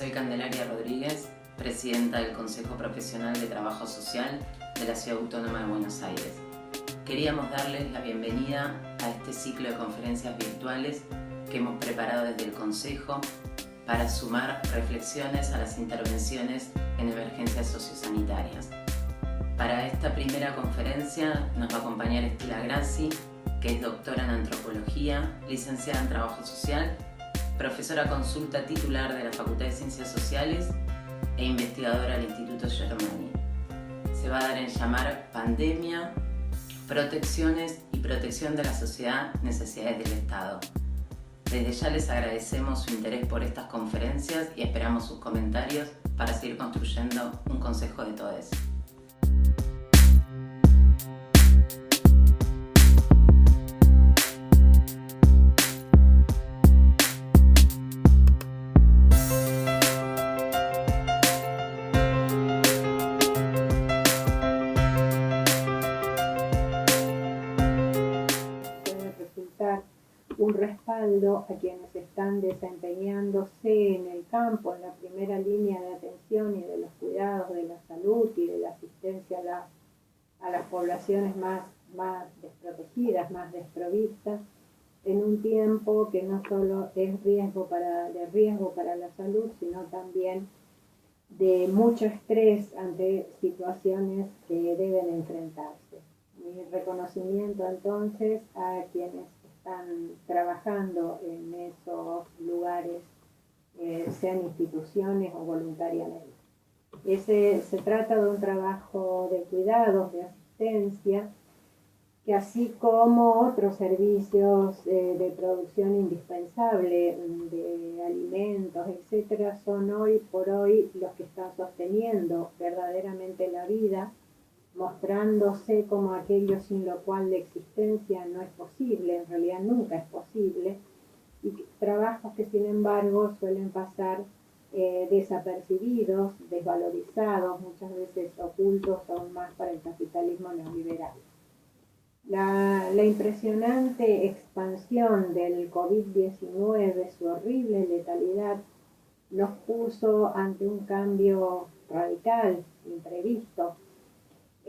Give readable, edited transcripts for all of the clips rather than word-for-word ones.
Soy Candelaria Rodríguez, presidenta del Consejo Profesional de Trabajo Social de la Ciudad Autónoma de Buenos Aires. Queríamos darles la bienvenida a este ciclo de conferencias virtuales que hemos preparado desde el Consejo para sumar reflexiones a las intervenciones en emergencias sociosanitarias. Para esta primera conferencia nos va a acompañar Estela Grassi, que es doctora en Antropología, licenciada en Trabajo Social, profesora consulta titular de la Facultad de Ciencias Sociales e investigadora del Instituto Germani. Se va a dar en llamar Pandemia, Protecciones y Protección de la Sociedad, Necesidades del Estado. Desde ya les agradecemos su interés por estas conferencias y esperamos sus comentarios para seguir construyendo un consejo de todos. Un respaldo a quienes están desempeñándose en el campo, en la primera línea de atención y de los cuidados de la salud y de la asistencia a las poblaciones más desprotegidas, más desprovistas, en un tiempo que no solo es de riesgo para la salud, sino también de mucho estrés ante situaciones que deben enfrentarse. Mi reconocimiento entonces a quienes están trabajando en esos lugares, sean instituciones o voluntariamente. Se trata de un trabajo de cuidados, de asistencia, que así como otros servicios de producción indispensable, de alimentos, etcétera, son hoy por hoy los que están sosteniendo verdaderamente la vida, mostrándose como aquello sin lo cual la existencia no es posible, en realidad nunca es posible, y trabajos que sin embargo suelen pasar desapercibidos, desvalorizados, muchas veces ocultos aún más para el capitalismo neoliberal. La impresionante expansión del COVID-19, su horrible letalidad, nos puso ante un cambio radical, imprevisto,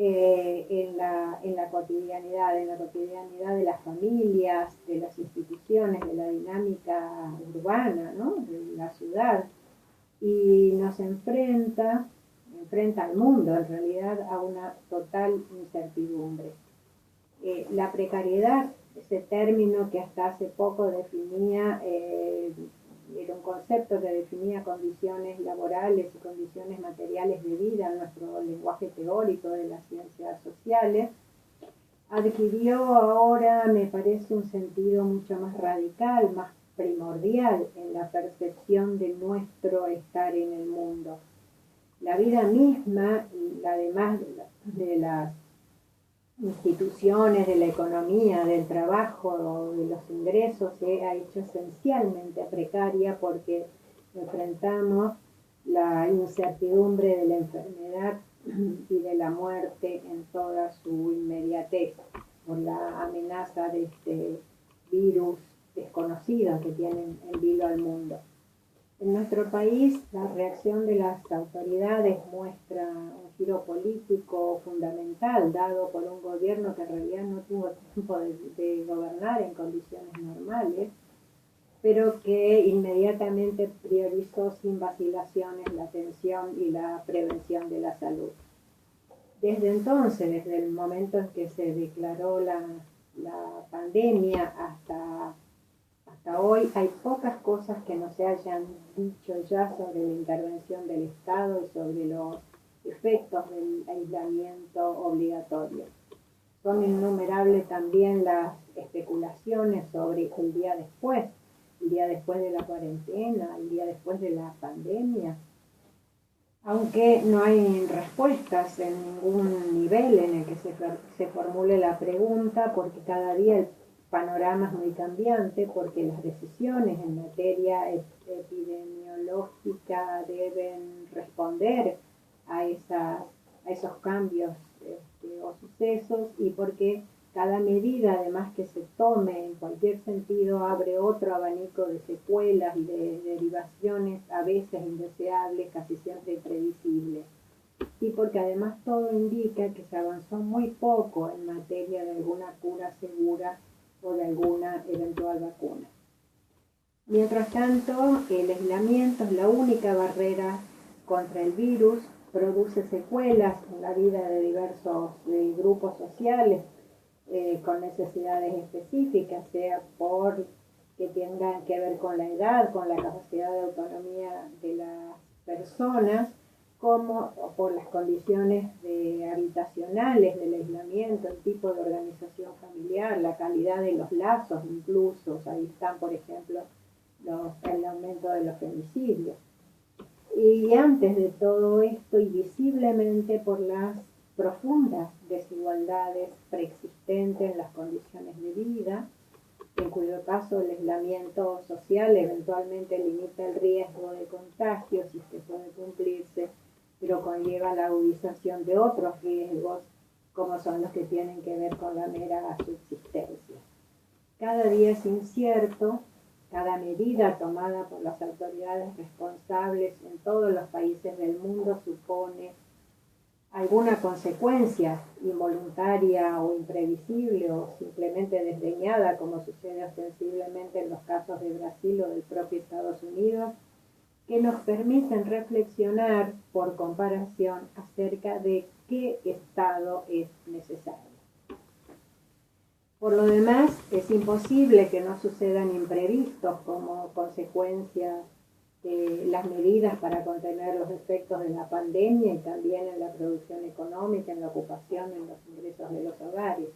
en la cotidianidad de las familias, de las instituciones, de la dinámica urbana, ¿no?, de la ciudad, y nos enfrenta al mundo en realidad a una total incertidumbre. La precariedad, ese término que hasta hace poco definía, era un concepto que definía condiciones laborales y condiciones materiales de vida en nuestro lenguaje teórico de las ciencias sociales, adquirió ahora, me parece, un sentido mucho más radical, más primordial en la percepción de nuestro estar en el mundo. La vida misma, además de las instituciones, de la economía, del trabajo, de los ingresos, se ha hecho esencialmente precaria porque enfrentamos la incertidumbre de la enfermedad y de la muerte en toda su inmediatez, por la amenaza de este virus desconocido que tiene en vilo al mundo. En nuestro país, la reacción de las autoridades muestra un giro político fundamental, dado por un gobierno que en realidad no tuvo tiempo de gobernar en condiciones normales, pero que inmediatamente priorizó sin vacilaciones la atención y la prevención de la salud. Desde entonces, desde el momento en que se declaró la pandemia hasta hoy, hay pocas cosas que no se hayan dicho ya sobre la intervención del Estado y sobre los efectos del aislamiento obligatorio. Son innumerables también las especulaciones sobre el día después de la cuarentena, el día después de la pandemia, aunque no hay respuestas en ningún nivel en el que se formule la pregunta, porque cada día el panorama es muy cambiante, porque las decisiones en materia epidemiológica deben responder a esos cambios o sucesos, y porque Cada medida, además, que se tome en cualquier sentido, abre otro abanico de secuelas y de derivaciones, a veces indeseables, casi siempre imprevisibles. Y porque además todo indica que se avanzó muy poco en materia de alguna cura segura o de alguna eventual vacuna. Mientras tanto, el aislamiento es la única barrera contra el virus, produce secuelas en la vida de diversos grupos sociales con necesidades específicas, sea por que tengan que ver con la edad, con la capacidad de autonomía de las personas, como por las condiciones habitacionales del aislamiento, el tipo de organización familiar, la calidad de los lazos incluso. Ahí están, por ejemplo, el aumento de los femicidios. Y antes de todo esto, y visiblemente por las profundas desigualdades preexistentes en las condiciones de vida, en cuyo caso el aislamiento social eventualmente limita el riesgo de contagio, si es que puede cumplirse, pero conlleva la agudización de otros riesgos, como son los que tienen que ver con la mera subsistencia. Cada día es incierto. Cada medida tomada por las autoridades responsables en todos los países del mundo supone alguna consecuencia involuntaria o imprevisible o simplemente desdeñada, como sucede ostensiblemente en los casos de Brasil o del propio Estados Unidos, que nos permiten reflexionar por comparación acerca de qué estado es necesario. Por lo demás, es imposible que no sucedan imprevistos como consecuencia de las medidas para contener los efectos de la pandemia y también en la producción económica, en la ocupación, en los ingresos de los hogares.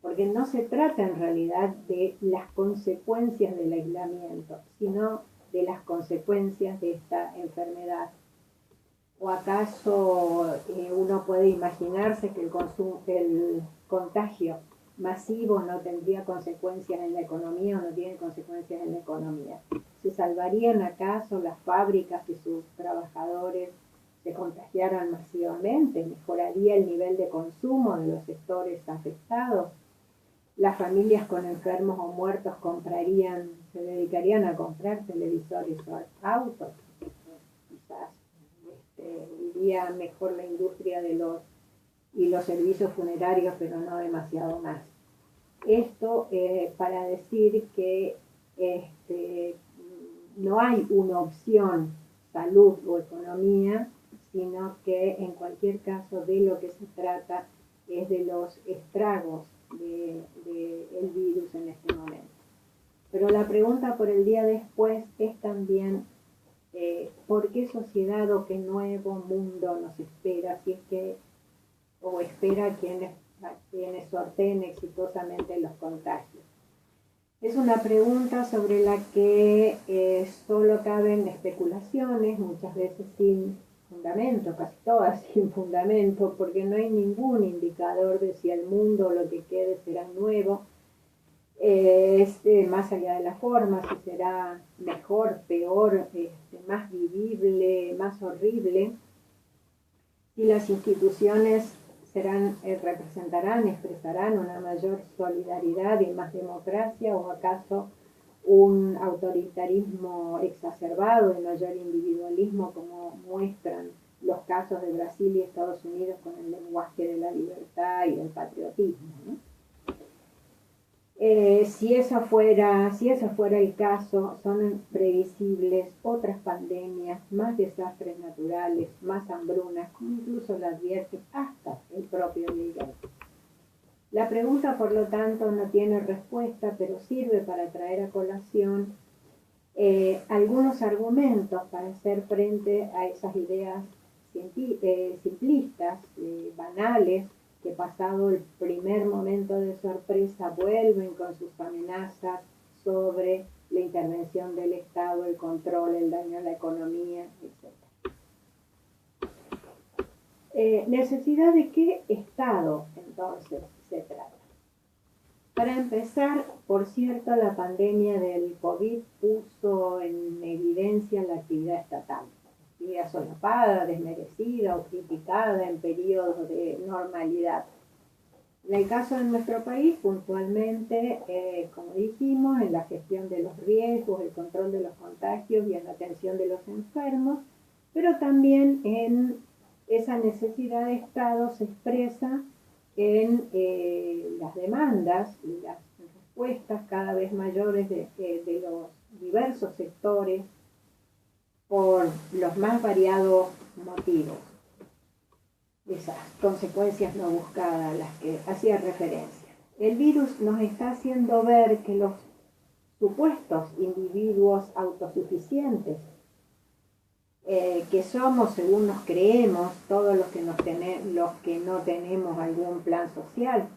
Porque no se trata en realidad de las consecuencias del aislamiento, sino de las consecuencias de esta enfermedad. ¿O acaso uno puede imaginarse que el contagio masivo no tendría consecuencias en la economía o no tiene consecuencias en la economía? ¿Se salvarían acaso las fábricas si sus trabajadores se contagiaran masivamente? ¿Mejoraría el nivel de consumo de los sectores afectados? ¿Las familias con enfermos o muertos se dedicarían a comprar televisores o autos? Quizás iría mejor la industria y los servicios funerarios, pero no demasiado más. Esto para decir que no hay una opción salud o economía, sino que en cualquier caso de lo que se trata es de los estragos del virus en este momento. Pero la pregunta por el día después es también ¿por qué sociedad o qué nuevo mundo nos espera si es que o espera a quienes sorteen exitosamente los contagios? Es una pregunta sobre la que solo caben especulaciones, muchas veces sin fundamento, casi todas sin fundamento, porque no hay ningún indicador de si el mundo o lo que quede será nuevo, más allá de la forma, si será mejor, peor, más vivible, más horrible, si las instituciones expresarán una mayor solidaridad y más democracia, o acaso un autoritarismo exacerbado y mayor individualismo, como muestran los casos de Brasil y Estados Unidos con el lenguaje de la libertad y del patriotismo, ¿no? Si eso fuera el caso, son previsibles otras pandemias, más desastres naturales, más hambrunas, como incluso lo advierte hasta el propio Bill Gates. La pregunta, por lo tanto, no tiene respuesta, pero sirve para traer a colación algunos argumentos para hacer frente a esas ideas simplistas, banales, que pasado el primer momento de sorpresa vuelven con sus amenazas sobre la intervención del Estado, el control, el daño a la economía, etc. ¿Necesidad de qué Estado, entonces, se trata? Para empezar, por cierto, la pandemia del COVID puso en evidencia la actividad estatal. Actividad solapada, desmerecida o criticada en periodos de normalidad. En el caso de nuestro país, puntualmente, como dijimos, en la gestión de los riesgos, el control de los contagios y en la atención de los enfermos, pero también en esa necesidad de Estado se expresa en las demandas y las respuestas cada vez mayores de los diversos sectores por los más variados motivos. Esas consecuencias no buscadas a las que hacía referencia. El virus nos está haciendo ver que los supuestos individuos autosuficientes, que somos, según nos creemos, todos los que no tenemos algún plan social,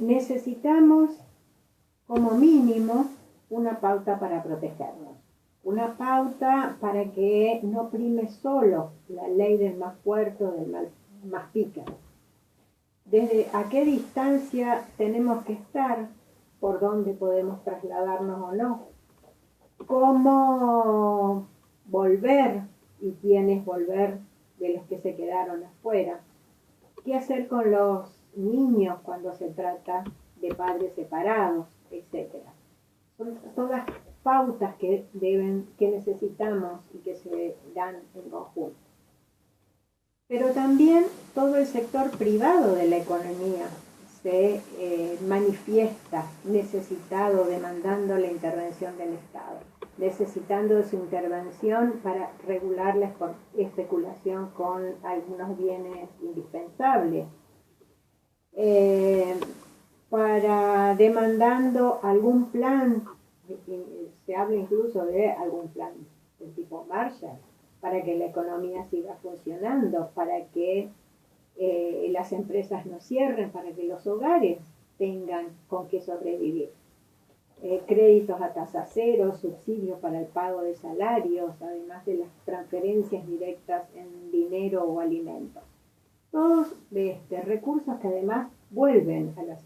necesitamos como mínimo una pauta para protegernos. Una pauta para que no prime solo la ley del más fuerte o del más pícaro. Desde a qué distancia tenemos que estar, por dónde podemos trasladarnos o no, cómo volver y quiénes volver de los que se quedaron afuera, qué hacer con los niños cuando se trata de padres separados, etc. Son todas pautas que necesitamos y que se dan en conjunto. Pero también todo el sector privado de la economía se manifiesta necesitado, demandando la intervención del Estado, necesitando de su intervención para regular la especulación con algunos bienes indispensables, para demandando algún plan. Se habla incluso de algún plan del tipo Marshall para que la economía siga funcionando, para que las empresas no cierren, para que los hogares tengan con qué sobrevivir. Créditos a tasa cero, subsidios para el pago de salarios, además de las transferencias directas en dinero o alimentos. Todos recursos que además vuelven a la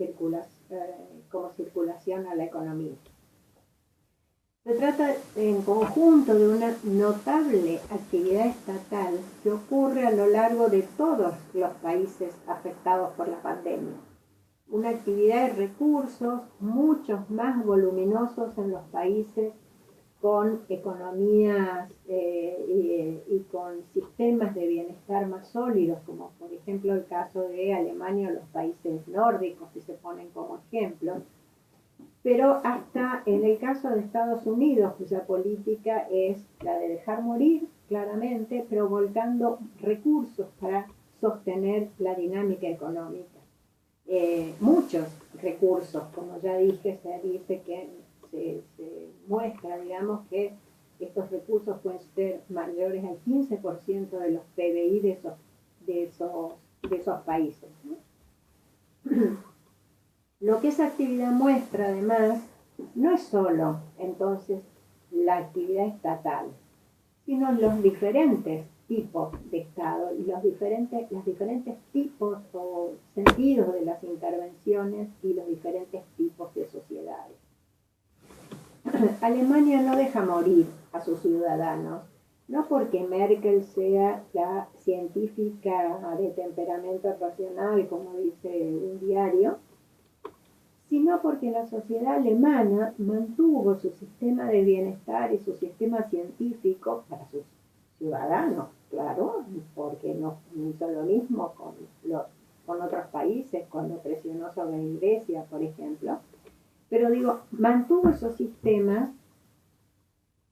como circulación a la economía. Se trata en conjunto de una notable actividad estatal que ocurre a lo largo de todos los países afectados por la pandemia. Una actividad de recursos muchos más voluminosos en los países con economías y con sistemas de bienestar más sólidos, como por ejemplo el caso de Alemania o los países nórdicos que se ponen como ejemplo. Pero hasta en el caso de Estados Unidos, cuya política es la de dejar morir, claramente, pero volcando recursos para sostener la dinámica económica. Muchos recursos, como ya dije, se dice que se muestra, digamos, que estos recursos pueden ser mayores al 15% de los PBI de esos países, ¿no? Lo que esa actividad muestra, además, no es solo, entonces, la actividad estatal, sino los diferentes tipos de Estado y los diferentes tipos o sentidos de las intervenciones y los diferentes tipos de sociedades. Alemania no deja morir a sus ciudadanos, no porque Merkel sea la científica de temperamento racional, como dice un diario, sino porque la sociedad alemana mantuvo su sistema de bienestar y su sistema científico para sus ciudadanos, claro, porque no hizo lo mismo con otros países cuando presionó sobre Grecia, por ejemplo. Pero digo, mantuvo esos sistemas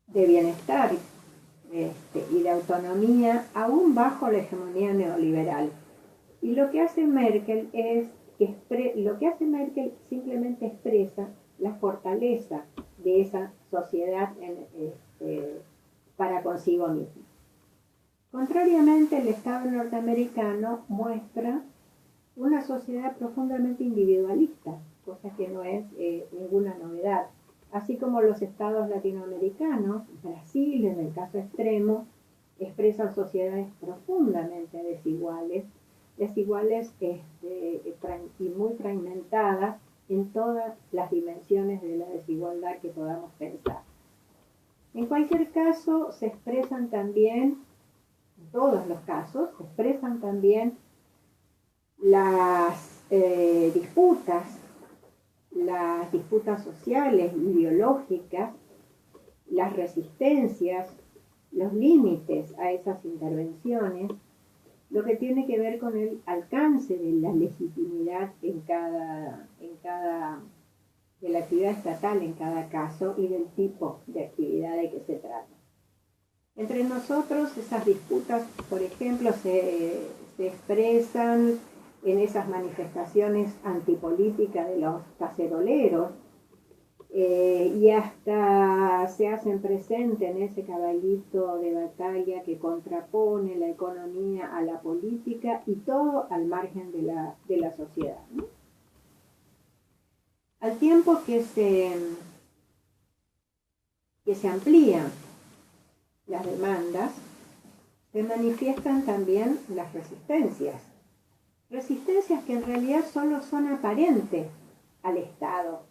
de bienestar y de autonomía aún bajo la hegemonía neoliberal. Y lo que hace Merkel simplemente expresa la fortaleza de esa sociedad para consigo misma. Contrariamente, el Estado norteamericano muestra una sociedad profundamente individualista, cosa que no es ninguna novedad. Así como los estados latinoamericanos, Brasil en el caso extremo, expresan sociedades profundamente desiguales y muy fragmentadas en todas las dimensiones de la desigualdad que podamos pensar. En cualquier caso, se expresan también, en todos los casos, se expresan también las disputas sociales, ideológicas, las resistencias, los límites a esas intervenciones, lo que tiene que ver con el alcance de la legitimidad de la actividad estatal en cada caso y del tipo de actividad de que se trata. Entre nosotros esas disputas, por ejemplo, se expresan en esas manifestaciones antipolíticas de los caceroleros, y hasta se hacen presente en ese caballito de batalla que contrapone la economía a la política y todo al margen de la sociedad, ¿no? Al tiempo que se amplían las demandas, se manifiestan también las resistencias que en realidad solo son aparentes al Estado,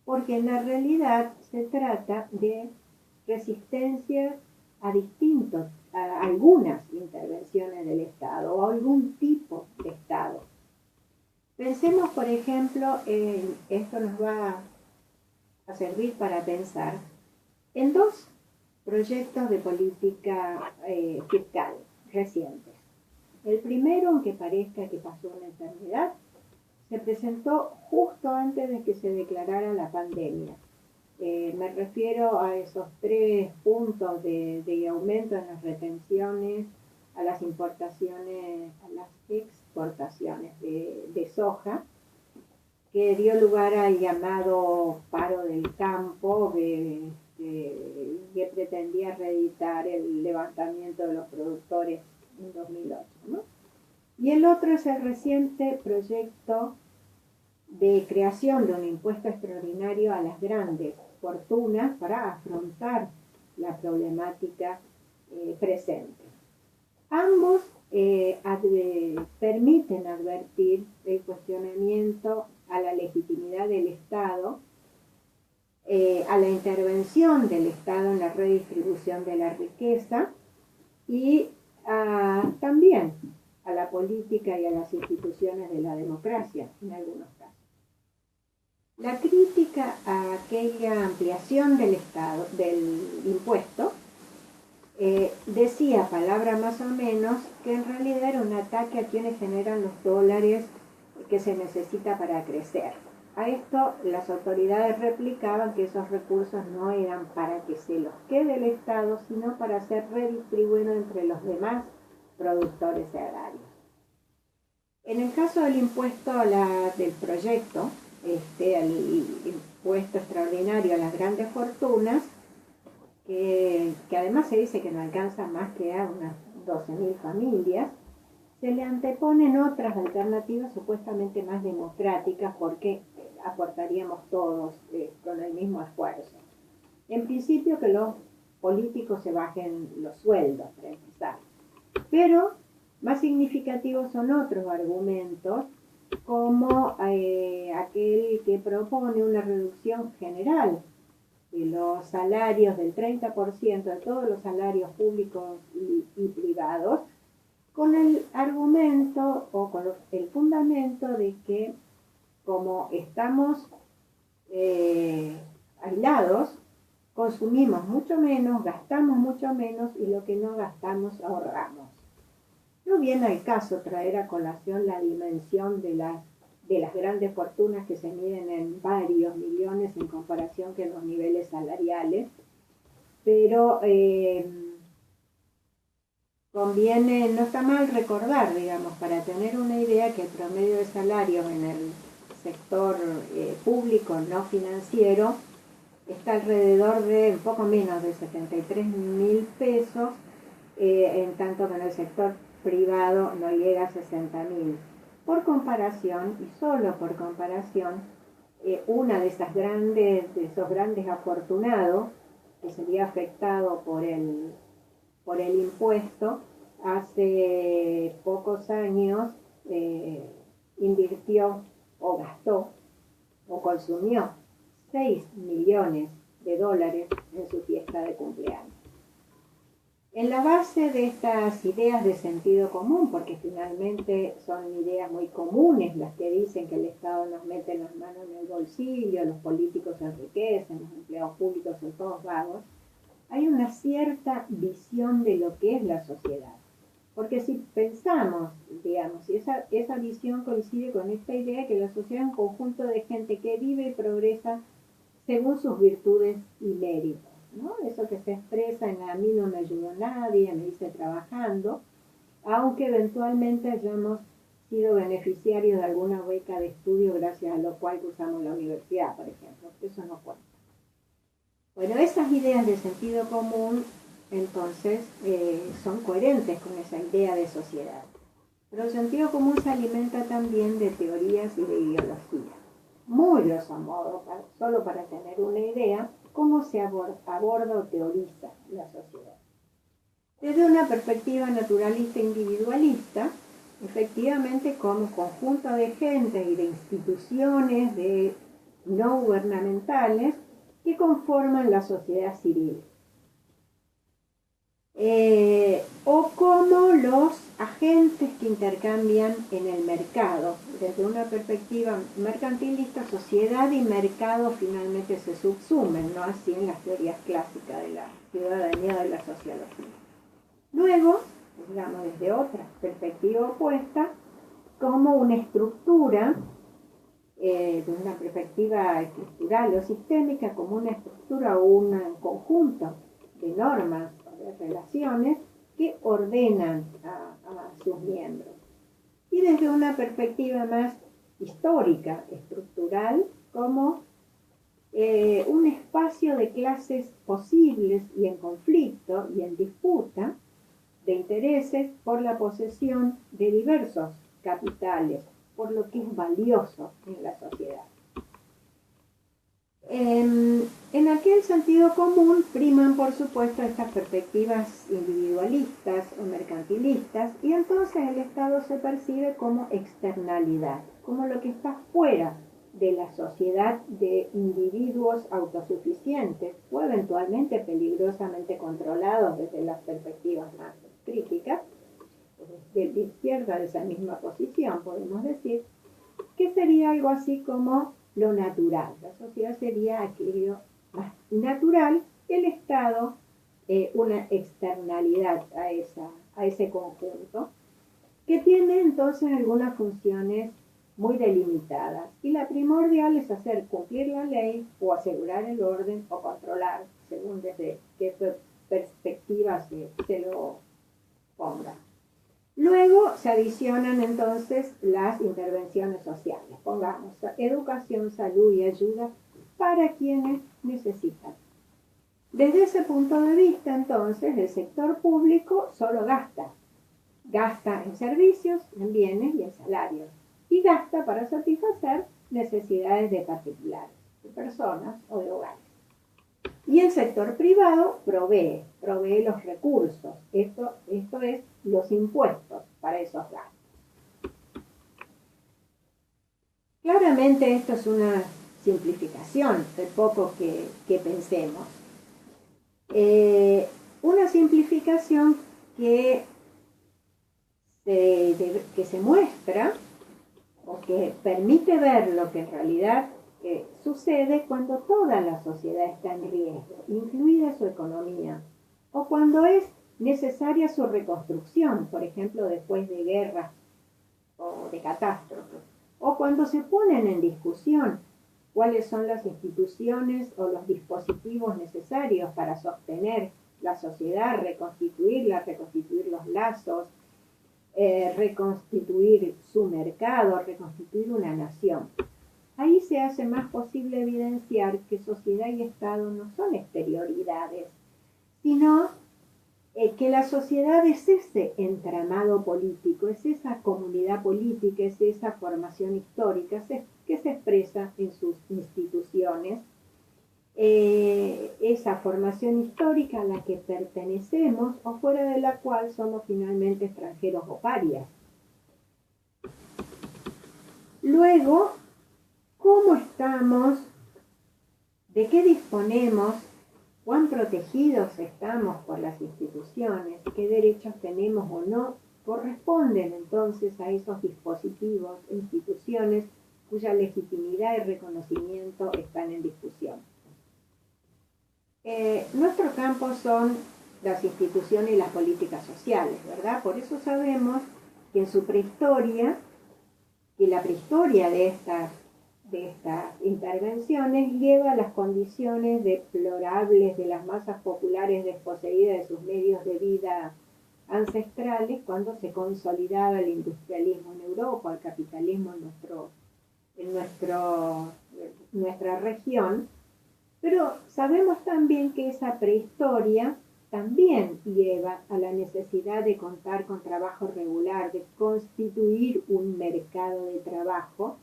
porque en la realidad se trata de resistencia a algunas intervenciones del Estado o algún tipo de Estado. Pensemos, por ejemplo, esto nos va a servir para pensar en dos proyectos de política fiscal recientes. El primero, aunque parezca que pasó una eternidad, se presentó justo antes de que se declarara la pandemia. Me refiero a esos 3 puntos de aumento en las retenciones, a las importaciones, a las exportaciones de soja, que dio lugar al llamado paro del campo, que pretendía reeditar el levantamiento de los productores en 2008, ¿no? Y el otro es el reciente proyecto de creación de un impuesto extraordinario a las grandes fortunas para afrontar la problemática presente. Ambos permiten advertir el cuestionamiento a la legitimidad del Estado, a la intervención del Estado en la redistribución de la riqueza y también a la política y a las instituciones de la democracia en algunos casos. La crítica a aquella ampliación del Estado, del impuesto, decía, palabra más o menos, que en realidad era un ataque a quienes generan los dólares que se necesita para crecer. A esto las autoridades replicaban que esos recursos no eran para que se los quede el Estado, sino para ser redistribuidos entre los demás productores agrarios. En el caso del impuesto del proyecto, el impuesto extraordinario a las grandes fortunas, que además se dice que no alcanza más que a unas 12.000 familias, se le anteponen otras alternativas supuestamente más democráticas porque aportaríamos todos con el mismo esfuerzo. En principio que los políticos se bajen los sueldos, para empezar. Pero más significativos son otros argumentos, como aquel que propone una reducción general de los salarios del 30% de todos los salarios públicos y privados, con el argumento o con el fundamento de que como estamos aislados, consumimos mucho menos, gastamos mucho menos y lo que no gastamos ahorramos. No viene al caso traer a colación la dimensión de las grandes fortunas que se miden en varios millones en comparación con los niveles salariales, pero conviene, no está mal recordar, digamos, para tener una idea, que el promedio de salarios en el sector público no financiero está alrededor de un poco menos de 73.000 pesos, en tanto que en el sector privado no llega a 60.000. Por comparación, y solo por comparación, una de esos grandes afortunados que sería afectado por el impuesto, hace pocos años invirtió o gastó o consumió 6 millones de dólares en su fiesta de cumpleaños. En la base de estas ideas de sentido común, porque finalmente son ideas muy comunes las que dicen que el Estado nos mete las manos en el bolsillo, los políticos se enriquecen, los empleados públicos son todos vagos, hay una cierta visión de lo que es la sociedad. Porque si pensamos, digamos, si esa visión coincide con esta idea de que la sociedad es un conjunto de gente que vive y progresa según sus virtudes y méritos, ¿no? Eso que se expresa en a mí no me ayudó nadie, me hice trabajando, aunque eventualmente hayamos sido beneficiarios de alguna beca de estudio gracias a lo cual cursamos la universidad, por ejemplo. Eso no cuenta. Bueno, esas ideas de sentido común, entonces, son coherentes con esa idea de sociedad. Pero el sentido común se alimenta también de teorías y de ideologías. Muy grosso modo, solo para tener una idea, cómo se aborda o teoriza la sociedad. Desde una perspectiva naturalista e individualista, efectivamente como conjunto de gente y de instituciones no gubernamentales que conforman la sociedad civil. O como los agentes que intercambian en el mercado. Desde una perspectiva mercantilista, sociedad y mercado finalmente se subsumen, no así en las teorías clásicas de la ciudadanía o de la sociología. Luego, digamos desde otra perspectiva opuesta, como una estructura, de una perspectiva estructural o sistémica, como una estructura o un conjunto de normas o de relaciones que ordenan a sus miembros. Y desde una perspectiva más histórica, estructural, como un espacio de clases posibles y en conflicto y en disputa de intereses por la posesión de diversos capitales, por lo que es valioso en la sociedad. En aquel sentido común priman, por supuesto, estas perspectivas individualistas o mercantilistas, y entonces el Estado se percibe como externalidad, como lo que está fuera de la sociedad de individuos autosuficientes o eventualmente peligrosamente controlados desde las perspectivas más críticas. De la izquierda, de esa misma posición, podemos decir que sería algo así como lo natural. La sociedad sería aquello más natural, el Estado una externalidad a ese conjunto, que tiene entonces algunas funciones muy delimitadas. Y la primordial es hacer cumplir la ley o asegurar el orden o controlar, según desde qué perspectiva se lo ponga. Luego se adicionan entonces las intervenciones sociales, pongamos educación, salud y ayuda para quienes necesitan. Desde ese punto de vista, entonces, el sector público solo gasta en servicios, en bienes y en salarios, y gasta para satisfacer necesidades de particulares, de personas o de hogares. Y el sector privado provee los recursos, esto es los impuestos para esos gastos. Claramente esto es una simplificación, de poco que pensemos. Una simplificación que se muestra o que permite ver lo que en realidad sucede cuando toda la sociedad está en riesgo, incluida su economía, o cuando es necesaria su reconstrucción, por ejemplo, después de guerras o de catástrofes, o cuando se ponen en discusión cuáles son las instituciones o los dispositivos necesarios para sostener la sociedad, reconstituirla, reconstituir los lazos, reconstituir su mercado, reconstituir una nación. Ahí se hace más posible evidenciar que sociedad y Estado no son exterioridades, sino que la sociedad es ese entramado político, es esa comunidad política, es esa formación histórica que se expresa en sus instituciones, esa formación histórica a la que pertenecemos o fuera de la cual somos finalmente extranjeros o parias. Luego, ¿cómo estamos? ¿De qué disponemos cuán protegidos estamos por las instituciones, qué derechos tenemos o no, corresponden entonces a esos dispositivos e instituciones cuya legitimidad y reconocimiento están en discusión. Nuestro campo son las instituciones y las políticas sociales, ¿verdad? Por eso sabemos que en su prehistoria, que la prehistoria de estas intervenciones lleva a las condiciones deplorables de las masas populares desposeídas de sus medios de vida ancestrales cuando se consolidaba el industrialismo en Europa, el capitalismo en nuestra región. Pero sabemos también que esa prehistoria también lleva a la necesidad de contar con trabajo regular, de constituir un mercado de trabajo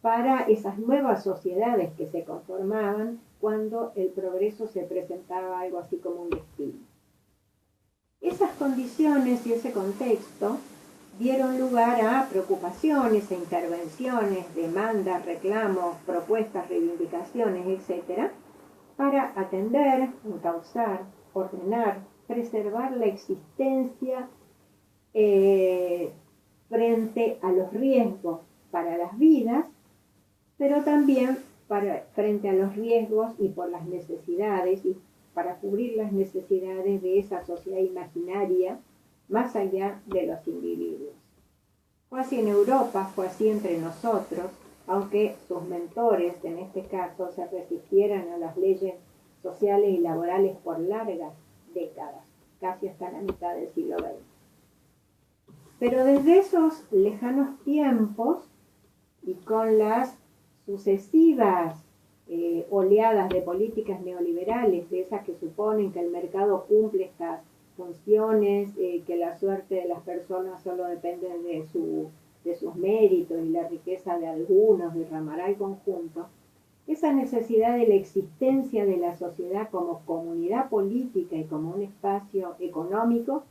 para esas nuevas sociedades que se conformaban cuando el progreso se presentaba algo así como un destino. Esas condiciones y ese contexto dieron lugar a preocupaciones e intervenciones, demandas, reclamos, propuestas, reivindicaciones, etc., para atender, encauzar, ordenar, preservar la existencia frente a los riesgos para las vidas, pero también frente a los riesgos y por las necesidades y para cubrir las necesidades de esa sociedad imaginaria más allá de los individuos. Fue así en Europa, fue así entre nosotros, aunque sus mentores, en este caso, se resistieran a las leyes sociales y laborales por largas décadas, casi hasta la mitad del siglo XX. Pero desde esos lejanos tiempos y con las sucesivas oleadas de políticas neoliberales, de esas que suponen que el mercado cumple estas funciones, que la suerte de las personas solo depende de sus méritos y la riqueza de algunos derramará al conjunto, esa necesidad de la existencia de la sociedad como comunidad política y como un espacio económico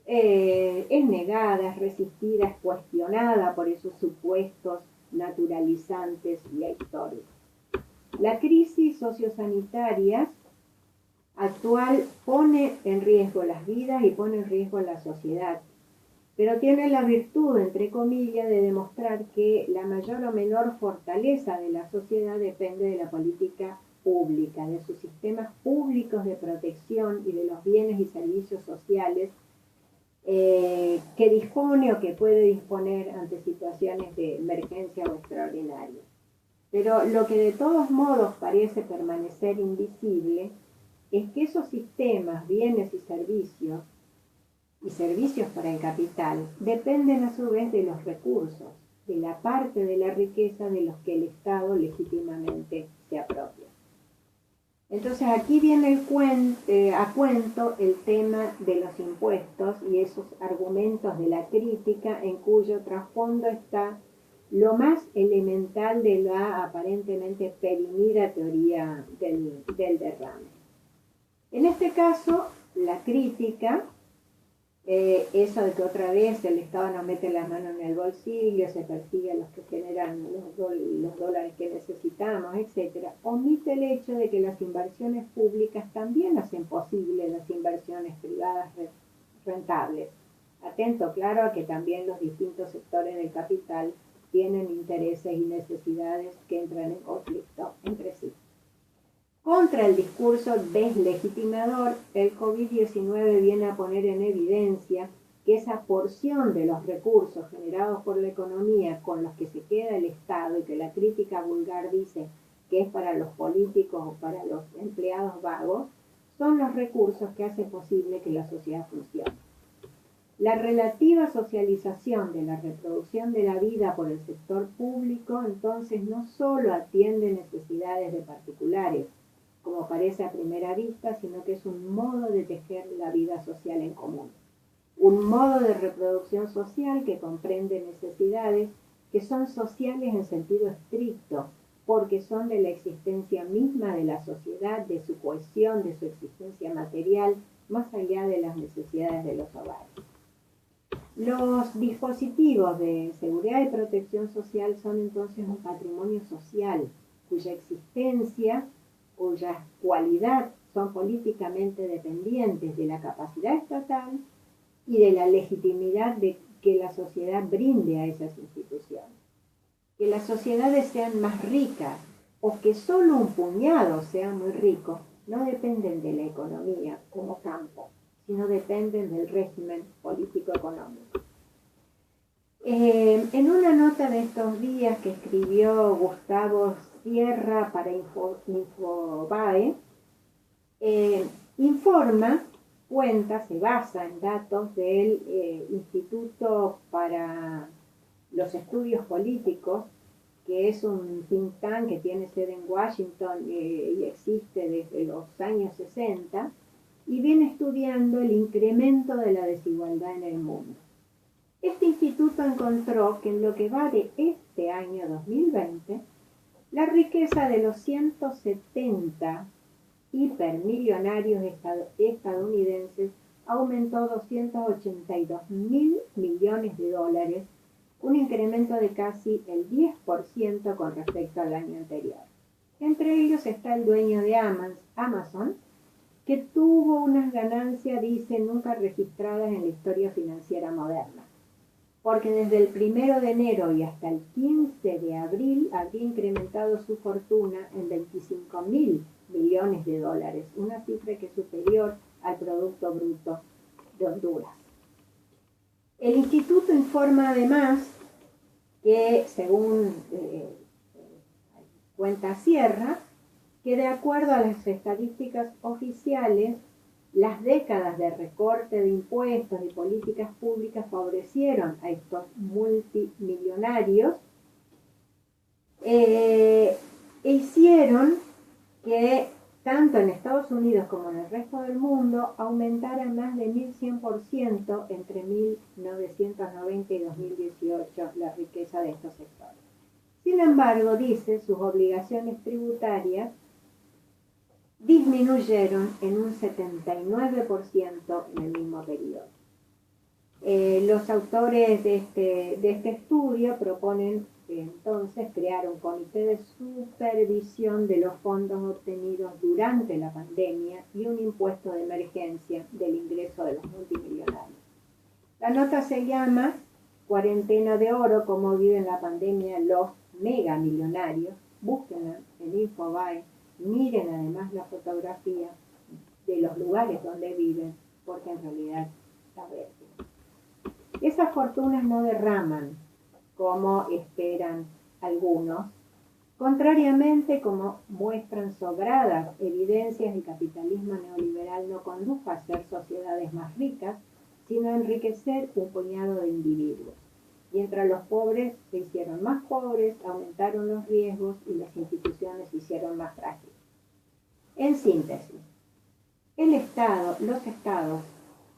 es negada, es resistida, es cuestionada por esos supuestos naturalizantes y históricos. La crisis sociosanitaria actual pone en riesgo las vidas y pone en riesgo la sociedad, pero tiene la virtud, entre comillas, de demostrar que la mayor o menor fortaleza de la sociedad depende de la política pública, de sus sistemas públicos de protección y de los bienes y servicios sociales que dispone o que puede disponer ante situaciones de emergencia o extraordinaria. Pero lo que de todos modos parece permanecer invisible es que esos sistemas, bienes y servicios para el capital, dependen a su vez de los recursos, de la parte de la riqueza de los que el Estado legítimamente se apropia. Entonces aquí viene a cuento el tema de los impuestos y esos argumentos de la crítica en cuyo trasfondo está lo más elemental de la aparentemente perimida teoría del derrame. En este caso, la crítica, eso de que otra vez el Estado nos mete las manos en el bolsillo, se persigue a los que generan los dólares que necesitamos, etc., omite el hecho de que las inversiones públicas también hacen posible las inversiones privadas rentables. Atento, claro, a que también los distintos sectores del capital tienen intereses y necesidades que entran en conflicto entre sí. Contra el discurso deslegitimador, el COVID-19 viene a poner en evidencia que esa porción de los recursos generados por la economía con los que se queda el Estado y que la crítica vulgar dice que es para los políticos o para los empleados vagos, son los recursos que hacen posible que la sociedad funcione. La relativa socialización de la reproducción de la vida por el sector público, entonces, no solo atiende necesidades de particulares, como parece a primera vista, sino que es un modo de tejer la vida social en común. Un modo de reproducción social que comprende necesidades que son sociales en sentido estricto, porque son de la existencia misma de la sociedad, de su cohesión, de su existencia material, más allá de las necesidades de los hogares. Los dispositivos de seguridad y protección social son entonces un patrimonio social, cuya existencia, cuya cualidad son políticamente dependientes de la capacidad estatal y de la legitimidad de que la sociedad brinde a esas instituciones. Que las sociedades sean más ricas o que solo un puñado sea muy rico no dependen de la economía como campo, sino dependen del régimen político-económico. En una nota de estos días que escribió Gustavo Sierra para Infobae, se basa en datos del Instituto para los Estudios Políticos, que es un think tank que tiene sede en Washington y existe desde los años 60, y viene estudiando el incremento de la desigualdad en el mundo. Este instituto encontró que en lo que va de este año 2020, la riqueza de los 170 hipermillonarios estadounidenses aumentó 282.000 millones de dólares, un incremento de casi el 10% con respecto al año anterior. Entre ellos está el dueño de Amazon, que tuvo unas ganancias, dice, nunca registradas en la historia financiera moderna, porque desde el 1 de enero y hasta el 15 de abril había incrementado su fortuna en 25.000 millones de dólares, una cifra que es superior al Producto Bruto de Honduras. El instituto informa además que, según cuenta Sierra, que de acuerdo a las estadísticas oficiales, las décadas de recorte de impuestos y políticas públicas favorecieron a estos multimillonarios e hicieron que tanto en Estados Unidos como en el resto del mundo aumentara más de 1.100% entre 1990 y 2018 la riqueza de estos sectores. Sin embargo, dice, sus obligaciones tributarias disminuyeron en un 79% en el mismo periodo. Los autores de este estudio proponen entonces crear un comité de supervisión de los fondos obtenidos durante la pandemia y un impuesto de emergencia del ingreso de los multimillonarios. La nota se llama Cuarentena de Oro, cómo viven la pandemia los megamillonarios. Búsquenla en Infobae, miren además la fotografía de los lugares donde viven, porque en realidad está verde. Esas fortunas no derraman como esperan algunos, contrariamente como muestran sobradas evidencias, el capitalismo neoliberal no condujo a hacer sociedades más ricas, sino a enriquecer un puñado de individuos. Mientras los pobres se hicieron más pobres, aumentaron los riesgos y las instituciones se hicieron más frágiles. En síntesis, los estados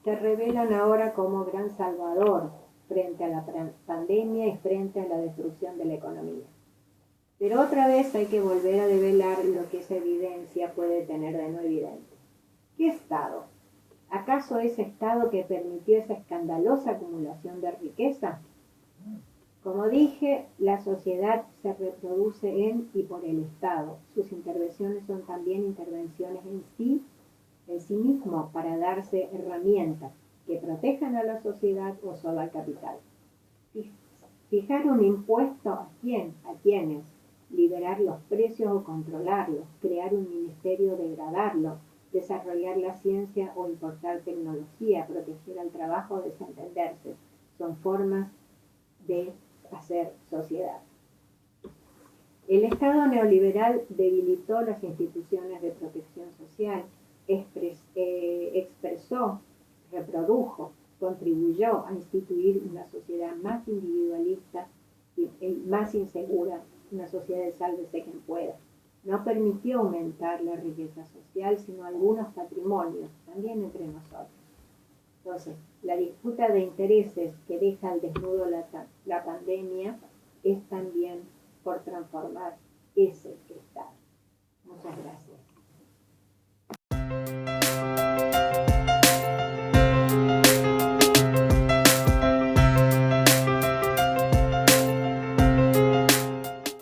se revelan ahora como gran salvador frente a la pandemia y frente a la destrucción de la economía. Pero otra vez hay que volver a develar lo que esa evidencia puede tener de no evidente. ¿Qué Estado? ¿Acaso ese Estado que permitió esa escandalosa acumulación de riqueza? Como dije, la sociedad se reproduce en y por el Estado. Sus intervenciones son también intervenciones en sí mismo para darse herramientas que protejan a la sociedad o solo al capital. Fijar un impuesto ¿a quién? ¿A quiénes? Liberar los precios o controlarlos, crear un ministerio, degradarlo, desarrollar la ciencia o importar tecnología, proteger al trabajo o desentenderse. Son formas de hacer sociedad. El Estado neoliberal debilitó las instituciones de protección social, expresó, reprodujo, contribuyó a instituir una sociedad más individualista y más insegura, una sociedad de sálvese quien pueda. No permitió aumentar la riqueza social, sino algunos patrimonios, también entre nosotros. Entonces, la disputa de intereses que deja al desnudo la pandemia es también por transformar ese Estado. Muchas gracias.